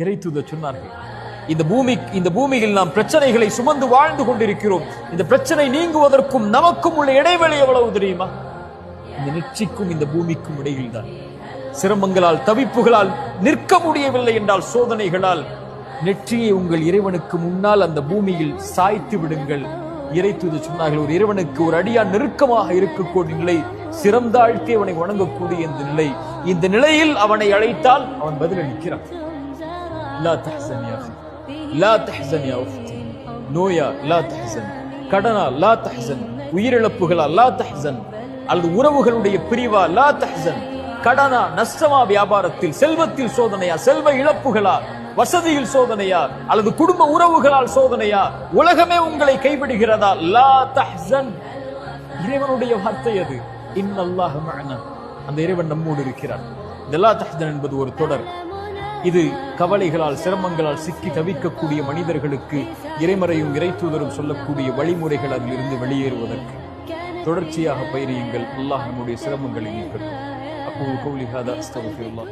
இறைத்தூதர் சொன்னார்கள், இந்த பூமியில் நாம் பிரச்சனைகளை சுமந்து வாழ்ந்து கொண்டிருக்கிறோம். இந்த பிரச்சனை நீங்குவதற்கும் நமக்கும் உள்ள இடைவெளி எவ்வளவு தெரியுமா? இந்த நெற்றிக்கும் இந்த பூமிக்கும் இடையில் தான். சிரமங்களால் தவிப்புகளால் நிற்க முடியவில்லை என்றால் சோதனைகளால் நெற்றியை உங்கள் இறைவனுக்கு முன்னால் அந்த பூமியில் சாய்த்து விடுங்கள். இறைத்தூதர் சொன்னார்கள், ஒரு இறைவனுக்கு ஒரு அடியான் நெருக்கமாக இருக்கக்கூடிய நிலை, சிறந்தாழ்த்தி அவனை வணங்கக்கூடிய இந்த நிலை. இந்த நிலையில் அவனை அழைத்தால் அவன் பதிலளிக்கிறான். லா தஹ்சன் யா அஹி, லா தஹ்சன் யா உஃப்தி, நோயா லா தஹ்சன், கடனா லா தஹ்சன், உயிரிழப்புகளா லா தஹ்சன், அல்லது உறவுகளுடைய பிரிவா லா தஹ்சன், கடனா நஷ்டமா, வியாபாரத்தில் செல்வத்தில் சோதனையா, செல்வ இழப்புகளா, வசதியில் சோதனையா, அல்லது குடும்ப உறவுகளால் சோதனையா, உலகமே உங்களை கைவிடுகிறதா, லா தஹ்சன். இறைவனுடைய வார்த்தை அது. இன்னல்லாஹ மஅனா, அந்த இறைவன் நம்மோடு இருக்கிறார். இந்த லா தஹ்சன் என்பது ஒரு தொடர். இது கவலைகளால் சிரமங்களால் சிக்கி தவிக்கக்கூடிய மனிதர்களுக்கு இறைமறையும் இறைத்தூதரும் சொல்லக்கூடிய வழிமுறைகள் அதிலிருந்து வெளியேறுவதற்கு தொடர்ச்சியாக பயிரியுங்கள். அல்லாஹ் நம்முடைய சிரமங்களை நீக்கட்டும். அக்கூலு கௌலி ஹாதா அஸ்தக்ஃபிருல்லாஹ்.